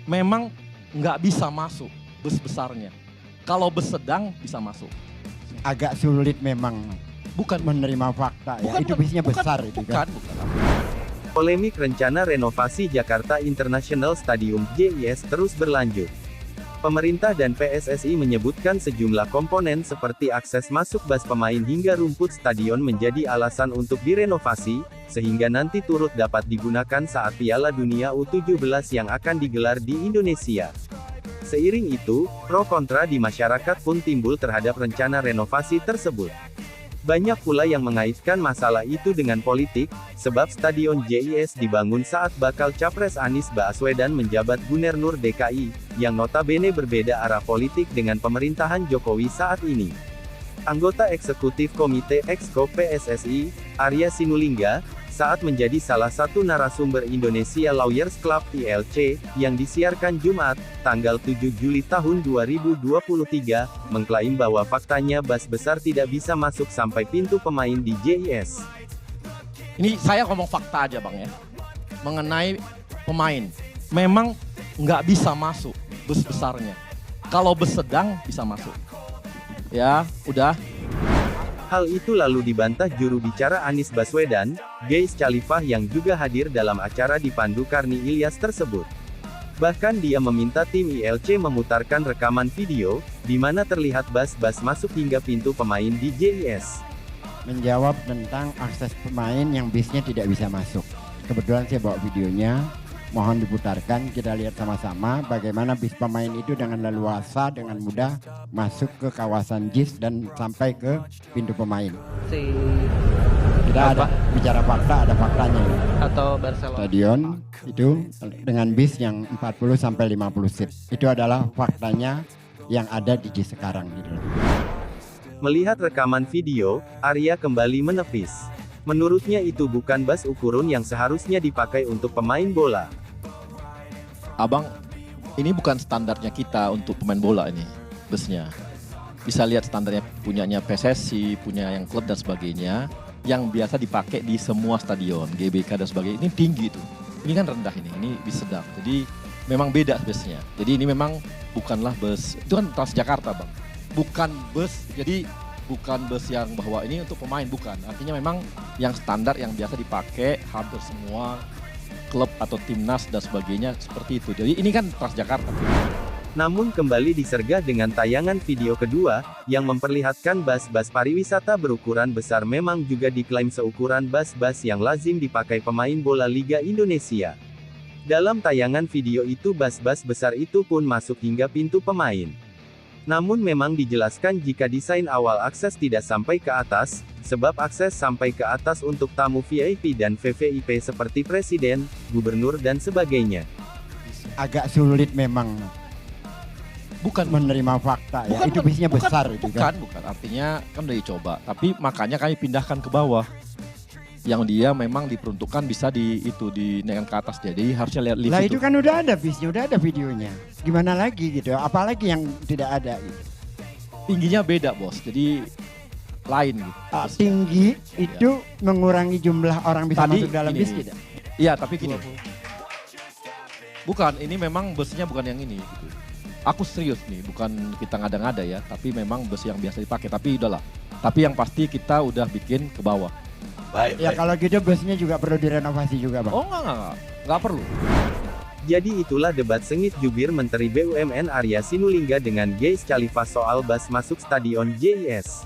memang nggak bisa masuk bus besarnya. Kalau bus sedang bisa masuk. Agak sulit memang Bukan menerima fakta ya. bukan, Itu bisnya bukan, besar itu kan. bukan. Polemik rencana renovasi Jakarta International Stadium JIS terus berlanjut. Pemerintah dan PSSI menyebutkan sejumlah komponen seperti akses masuk bus pemain hingga rumput stadion menjadi alasan untuk direnovasi, sehingga nanti turut dapat digunakan saat Piala Dunia U17 yang akan digelar di Indonesia. Seiring itu, pro kontra di masyarakat pun timbul terhadap rencana renovasi tersebut. Banyak pula yang mengaitkan masalah itu dengan politik, sebab Stadion JIS dibangun saat bakal Capres Anies Baswedan menjabat Gubernur DKI, yang notabene berbeda arah politik dengan pemerintahan Jokowi saat ini. Anggota Eksekutif Komite Exco PSSI, Arya Sinulinga, saat menjadi salah satu narasumber Indonesia Lawyers Club ILC, yang disiarkan Jumat, tanggal 7 Juli tahun 2023, mengklaim bahwa faktanya bus besar tidak bisa masuk sampai pintu pemain di JIS. Ini saya ngomong fakta aja Bang ya. Mengenai pemain. Memang nggak bisa masuk bus besarnya. Kalau bus sedang bisa masuk. Ya, udah. Hal itu lalu dibantah juru bicara Anies Baswedan, Geis Califah yang juga hadir dalam acara dipandu Karni Ilyas tersebut. Bahkan dia meminta tim ILC memutarkan rekaman video, di mana terlihat bus-bus masuk hingga pintu pemain di JIS. Menjawab tentang akses pemain yang bisnya tidak bisa masuk. Kebetulan saya bawa videonya, mohon diputarkan, kita lihat sama-sama bagaimana bis pemain itu dengan leluasa, dengan mudah masuk ke kawasan JIS dan sampai ke pintu pemain. Kita ada bicara fakta, ada faktanya ya. Atau Barcelona. Stadion itu dengan bis yang 40 sampai 50 seat. Itu adalah faktanya yang ada di JIS sekarang gitu. Melihat rekaman video, Arya kembali menepis. Menurutnya itu bukan bus ukuran yang seharusnya dipakai untuk pemain bola. Abang, ini bukan standarnya kita untuk pemain bola ini, busnya. Bisa lihat standarnya punyanya PSSI, punya yang klub dan sebagainya, yang biasa dipakai di semua stadion, GBK dan sebagainya. Ini tinggi tuh. Ini kan rendah ini bis sedang. Jadi memang beda busnya. Jadi ini memang bukanlah bus, itu kan Transjakarta Bang. Bukan bus, jadi bukan bus yang bahwa ini untuk pemain, bukan. Artinya memang yang standar yang biasa dipakai hampir semua klub atau timnas dan sebagainya seperti itu. Jadi ini kan Transjakarta. Namun kembali disergah dengan tayangan video kedua, yang memperlihatkan bus-bus pariwisata berukuran besar memang juga diklaim seukuran bus-bus yang lazim dipakai pemain bola Liga Indonesia. Dalam tayangan video itu bus-bus besar itu pun masuk hingga pintu pemain. Namun memang dijelaskan jika desain awal akses tidak sampai ke atas, sebab akses sampai ke atas untuk tamu VIP dan VVIP seperti presiden, gubernur dan sebagainya. Agak sulit memang Bukan menerima fakta ya. Itu bisnya besar itu kan. Bukan. Artinya kan udah dicoba. Tapi makanya kami pindahkan ke bawah. Yang dia memang diperuntukkan bisa dinaikkan ke atas. Jadi harusnya lihat lift Lah itu. itu kan udah ada bisnya, udah ada videonya. Gimana lagi gitu? Apalagi yang tidak ada gitu. Tingginya beda bos. Jadi lain gitu. Tinggi itu mengurangi jumlah orang bisa Tadi masuk dalam gini, bis tidak? Iya tapi gini. Bukan, ini memang busnya bukan yang ini gitu. Aku serius nih, bukan kita ngada-ngada ya. Tapi memang bus yang biasa dipakai. Tapi udahlah. Tapi yang pasti kita udah bikin ke bawah. Ya kalau gitu busnya juga perlu direnovasi juga Bang. Oh enggak perlu. Jadi itulah debat sengit jubir Menteri BUMN Arya Sinulinga dengan Geis Califah soal bus masuk Stadion JIS.